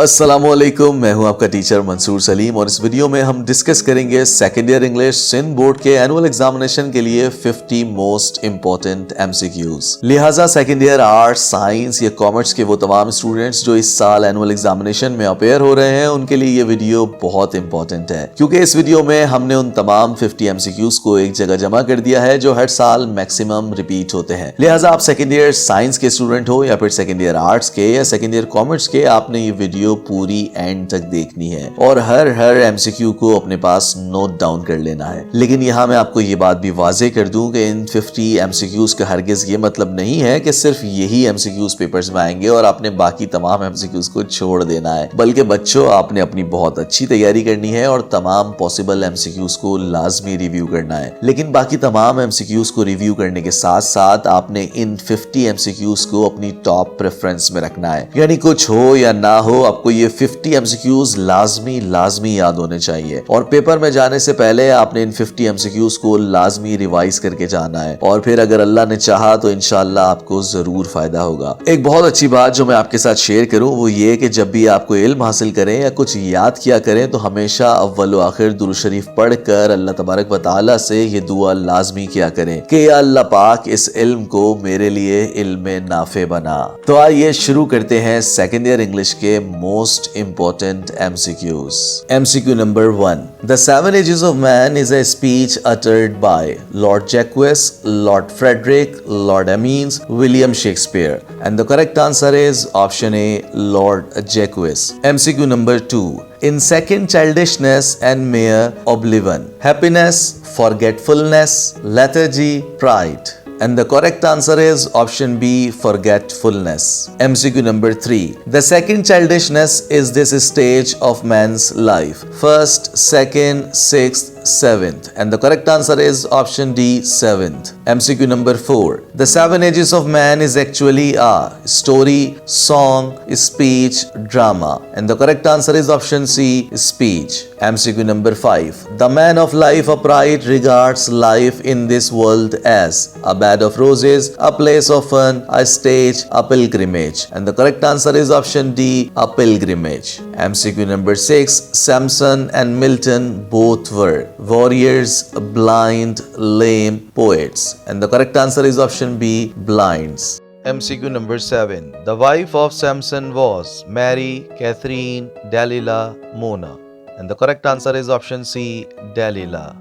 अस्सलामुअलैकुम, मैं हूं आपका टीचर मंसूर सलीम और इस वीडियो में हम डिस्कस करेंगे second year English Sindh board के एनुअल एग्जामिनेशन के लिए 50 मोस्ट इंपॉर्टेंट एमसीक्यूज। लिहाजा सेकेंड ईयर आर्ट्स, साइंस या कॉमर्स के वो तमाम स्टूडेंट्स जो इस साल एनुअल एग्जामिनेशन में अपेयर हो रहे हैं उनके लिए ये वीडियो बहुत इंपॉर्टेंट है, क्योंकि इस वीडियो में हमने उन तमाम 50 एमसीक्यूज को एक जगह जमा कर दिया है जो हर साल मैक्सिमम रिपीट होते हैं। लिहाजा आप सेकेंड ईयर साइंस के स्टूडेंट हो या फिर सेकेंड ईयर आर्ट्स के या सेकेंड ईयर कॉमर्स के, आपने ये वीडियो पूरी एंड तक देखनी है और हर एमसीक्यू को अपने पास नोट डाउन कर लेना है। लेकिन यहाँ मैं आपको ये बात भी वाजे कर दूं कि इन 50 एमसीक्यूज का हरगिज ये मतलब नहीं है कि सिर्फ यही एमसीक्यूज पेपर्स में आएंगे और आपने बाकी तमाम एमसीक्यूज को छोड़ देना है, बल्कि बच्चों आपने अपनी बहुत अच्छी तैयारी करनी है और तमाम पॉसिबल एमसीक्यूज को लाजमी रिव्यू करना है। लेकिन बाकी तमाम एमसीक्यूज को रिव्यू करने के साथ साथ आपने इन 50 एमसीक्यूज को अपनी टॉप प्रेफरेंस में रखना है, यानी कुछ हो या ना हो आपको ये 50 एमसीक्यूज लाजमी याद होने चाहिए और पेपर में जाने से पहले आपने इन 50 एमसीक्यूज को लाजमी रिवाइज करके जाना है और फिर अगर अल्लाह ने चाहा तो इंशाल्लाह आपको जरूर फायदा होगा। एक बहुत अच्छी बात जो मैं आपके साथ शेयर करूं वो ये कि जब भी आपको इल्म हासिल करें या कुछ याद किया करें तो हमेशा अव्वल व आखिर दुरूद शरीफ पढ़कर अल्लाह तबारक व तआला से ये दुआ लाजमी किया करें कि या अल्लाह पाक इस इल्म को मेरे लिए इल्म नाफे बना। तो आइए शुरू करते हैं सेकेंड ईयर इंग्लिश के most important MCQs. MCQ number 1. The Seven Ages of Man is a speech uttered by Lord Jacques, Lord Frederick, Lord Amiens, William Shakespeare. And the correct answer is option A, Lord Jacques. MCQ number 2. In second, childishness and mere oblivion, happiness, forgetfulness, lethargy, pride. And the correct answer is option B, forgetfulness. MCQ number 3. The second childishness is this stage of man's life. First, second, sixth, seventh. And the correct answer is option D, seventh. MCQ number 4. The seven ages of man is actually a story, song, speech, drama. And the correct answer is option C, speech. MCQ number 5. The man of life upright regards life in this world as a bed of roses, a place of fun, a stage, a pilgrimage. And the correct answer is option D, a pilgrimage. MCQ number 6. Samson and Milton both were warriors, blind, lame, poets. And the correct answer is option B, blinds. MCQ number 7. The wife of Samson was Mary, Catherine, Delilah, Mona. And the correct answer is option C, Delilah.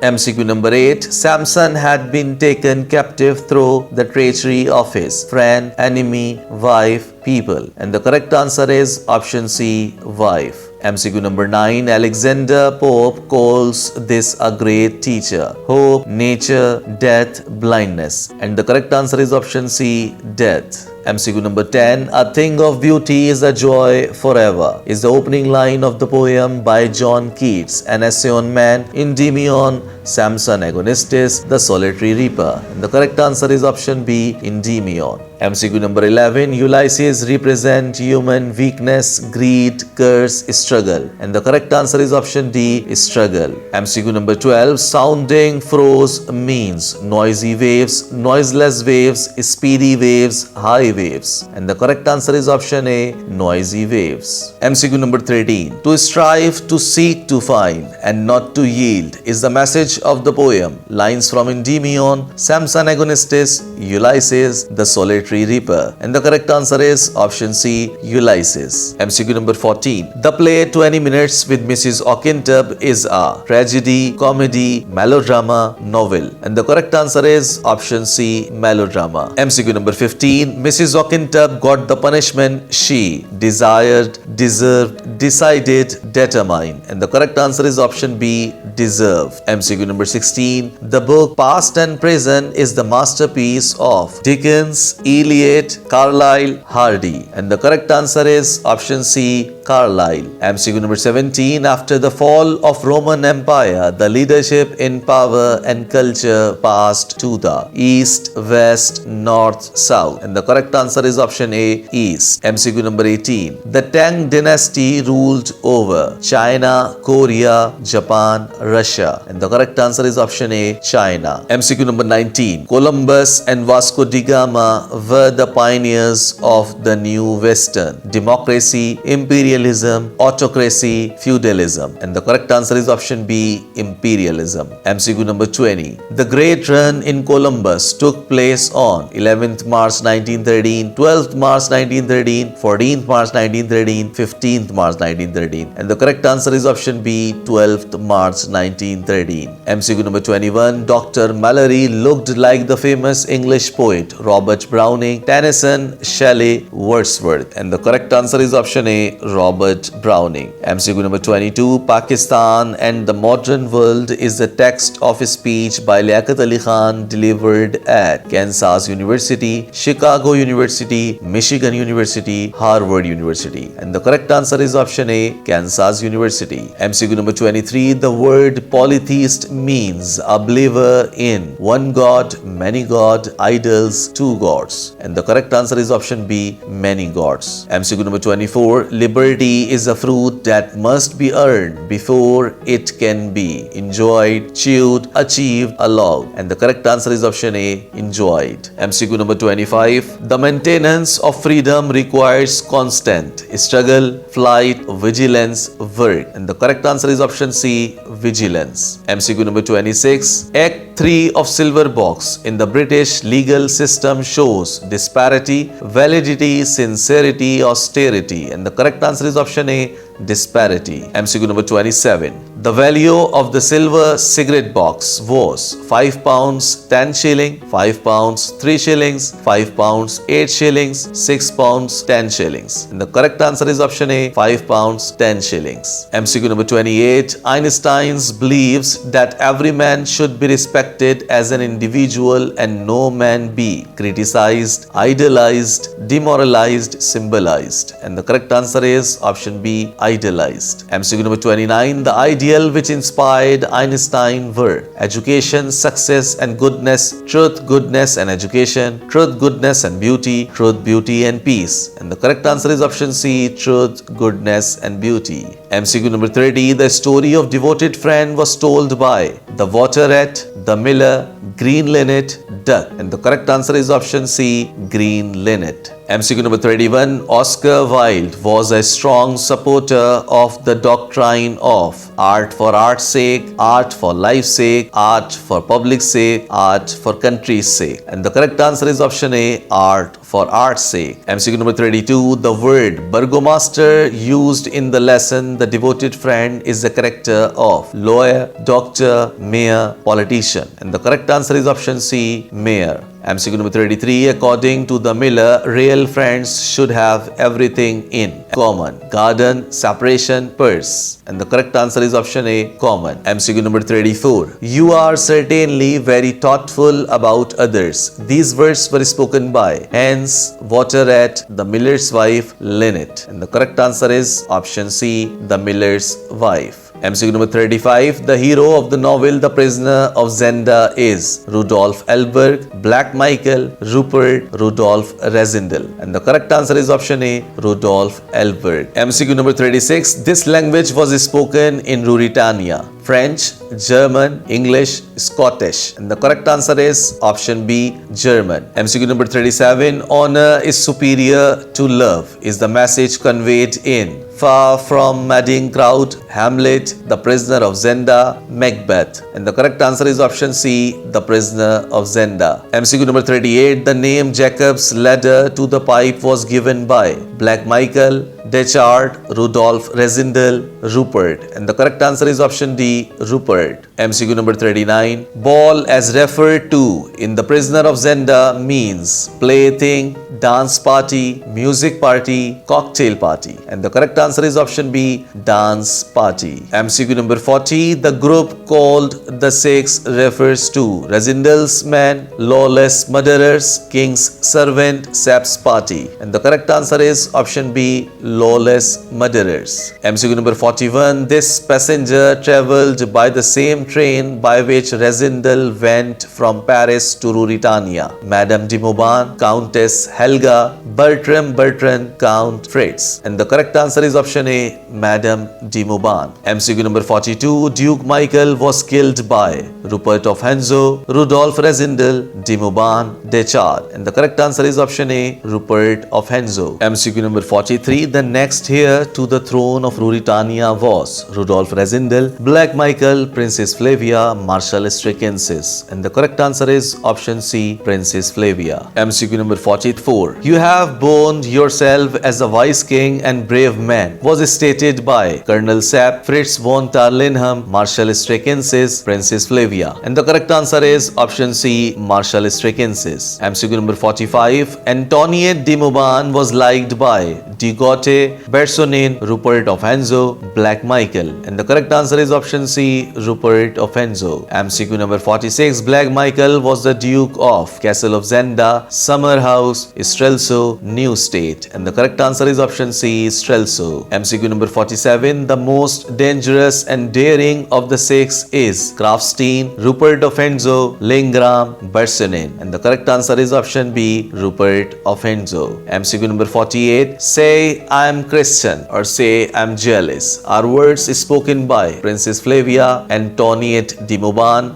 MCQ number 8. Samson had been taken captive through the treachery of his friend, enemy, wife, people. And the correct answer is option C, wife. MCQ number 9. Alexander Pope calls this a great teacher. Hope, nature, death, blindness. And the correct answer is option C, death. MCQ number 10. A thing of beauty is a joy forever is the opening line of the poem by John Keats, an essay on man, Endymion, Samson Agonistes, the solitary reaper. And the correct answer is option B, Endymion. MCQ number 11. Ulysses represent human weakness, greed, curse, struggle. And the correct answer is option D, struggle. MCQ number 12. Sounding prose means noisy waves, noiseless waves, speedy waves, high waves. And the correct answer is option A, noisy waves. MCQ number 13. To strive, to seek, to find, and not to yield is the message of the poem. Lines from Endymion, Samson Agonistes, Ulysses, the solitary reaper. And the correct answer is option C, Ulysses. MCQ number 14. The play 20 Minutes with Mrs. Ockentub is a tragedy, comedy, melodrama, novel. And the correct answer is option C, melodrama. MCQ number 15. Mrs. Ockentub got the punishment she desired, deserved, decided, determined. And the correct answer is option B, deserve. MCQ number 16. The book Past and Present is the masterpiece of Dickens, Eliot, Carlyle, Hardy. And the correct answer is option C, Carlyle. MCQ number 17. After the fall of Roman Empire, the leadership in power and culture passed to the East, West, North, South. And the correct answer is option A, East. MCQ number 18. The Tang dynasty ruled over China, Korea, Japan, Russia. And the correct answer is option A, China. MCQ number 19. Columbus and Vasco da Gama were the pioneers of the new Western. Democracy, imperialism, autocracy, feudalism. And the correct answer is option B, imperialism. MCQ number 20. The Great Run in Columbus took place on 11th March 1913, 12th March 1913, 14th March 1913, 15th March 1913. And the correct answer is option B, 12th March 1913. MCQ number 21. Dr. Mallory looked like the famous English poet Robert Browning, Tennyson, Shelley, Wordsworth. And the correct answer is option A, Robert Browning. MCQ number 22. Pakistan and the Modern World is the text of a speech by Liaquat Ali Khan delivered at Kansas University, Chicago University, Michigan University, Harvard University. And the correct answer is option A, Kansas University. MCQ number 23. The word polytheist means a believer in one god, many god, idols, two gods. And the correct answer is option B, many gods. MCQ number 24. Liberty is a fruit that must be earned before it can be enjoyed, chewed, achieved, allowed. And the correct answer is option A, enjoyed. MCQ number 25. The maintenance of freedom requires constant struggle, flight, vigilance, work. And the correct answer is option C, vigilance. MCQ number 26. Act III of Silver Box in the British legal system shows disparity, validity, sincerity, austerity. And the correct answer is option A, disparity. MCQ number 27. The value of the silver cigarette box was 5 pounds 10 shilling, 5 pounds 3 shillings, 5 pounds 8 shillings, 6 pounds 10 shillings. And the correct answer is option A, 5 pounds 10 shillings. MCQ number 28. Einstein believes that every man should be respected as an individual and no man be criticized, idolized, demoralized, symbolized. And the correct answer is option B, idolized. MCQ number 29. The ideal which inspired Einstein were education, success and goodness, truth, goodness and education, truth, goodness and beauty, truth, beauty and peace. And the correct answer is option C, truth, goodness and beauty. MCQ number 30. The story of devoted friend was told by the water rat, the miller, green linnet, duck. And the correct answer is option C, green linnet. MCQ number 31. Oscar Wilde was a strong supporter of the doctrine of art for art's sake, art for life's sake, art for public's sake, art for country's sake. And the correct answer is option A, art for art's sake. MCQ number 32. The word burgomaster used in the lesson The Devoted Friend is the character of lawyer, doctor, mayor, politician. And the correct answer is option C, mayor. MCQ number 33. According to the miller, real friends should have everything in common. Garden, separation, purse. And the correct answer is option A, common. MCQ number 34. You are certainly very thoughtful about others. These words were spoken by hens, water rat, the miller's wife, linnet. And the correct answer is option C, the miller's wife. MCQ number 35. The hero of the novel The Prisoner of Zenda is Rudolf Elberg, Black Michael, Rupert, Rudolf Resendel. And the correct answer is option A, Rudolf Elberg. MCQ number 36. This language was spoken in Ruritania. French, German, English, Scottish. And the correct answer is option B, German. MCQ number 37. Honor is superior to love is the message conveyed in Far From Madding Crowd, Hamlet, The Prisoner of Zenda, Macbeth. And the correct answer is option C, The Prisoner of Zenda. MCQ number 38. The name Jacob's Ladder to the Pipe was given by Black Michael, Deschard, Rudolf Resendel, Rupert. And the correct answer is option D, Rupert. MCQ number 39. Ball as referred to in The Prisoner of Zenda means plaything, dance party, music party, cocktail party. And the correct answer is option B, dance party. MCQ number 40. The group called the Six refers to Resendel's men, lawless murderers, king's servant, Sap's party. And the correct answer is option B, lawless murderers. MCQ number 41. This passenger travelled by the same train by which Resendel went from Paris to Ruritania. Madame de Mauban, Countess Helga, Bertram Bertrand, Count Fritz. And the correct answer is option A, Madame de Mauban. MCQ number 42, Duke Michael was killed by Rupert of Henzo, Rudolf Rezendel, de Mauban, Deschard. And the correct answer is option A, Rupert of Henzo. MCQ number 43, the next heir to the throne of Ruritania was Rudolf Rezendel, Black Michael, Princess Flavia, Marshal Stricensis. And the correct answer is option C, Princess Flavia. MCQ number 44, you have bound yourself as a wise king and brave man was stated by Colonel Sepp, Fritz von Tarlenheim, Marshal Stricensis, Princess Flavia. And the correct answer is option C, Marshal Stricensis. MCQ number 45, Antoinette de Mauban was liked by Dugotte, Bersonin, Rupert of Henzo, Black Michael. And the correct answer is option C, Rupert of Henzo. MCQ number 46, Black Michael was the Duke of Castle of Zenda, Summer House, Strelso, New State. And the correct answer is option C, Strelso. MCQ number 47, the most dangerous and daring of the six is Krafstein, Rupert of Henzo, Lingram, Bersonin. And the correct answer is option B, Rupert of Henzo. MCQ number 48, say I am Christian or say I am jealous are words spoken by Princess Flavia, Antoinette de Mauban,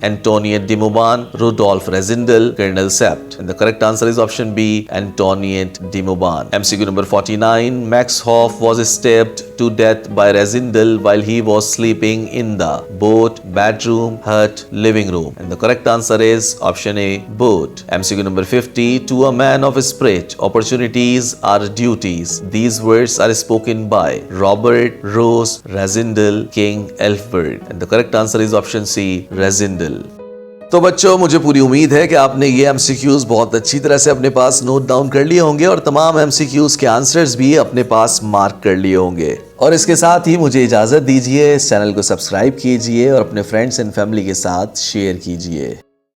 Rudolf Rezendel, Colonel Sept. And the correct answer is option B, Antoinette de Mauban. MCQ number 49, Max Hoff was stabbed to death by Rezendel while he was sleeping in the boat, bedroom, hut, living room. And the correct answer is option A, boat. MCQ number 50, to a man of spirit, opportunities are duties. These words are spoken by Robert, Rose, Rezendel, King, Elfberg. And the correct answer is option C, Rezendel. तो बच्चों, मुझे पूरी उम्मीद है कि आपने ये MCQs बहुत अच्छी तरह से अपने पास नोट डाउन कर लिए होंगे और तमाम MCQs के आंसर्स भी अपने पास मार्क कर लिए होंगे। और इसके साथ ही मुझे इजाज़त दीजिए, इस चैनल को सब्सक्राइब कीजिए और अपने फ्रेंड्स एंड फैमिली के साथ शेयर कीजिए।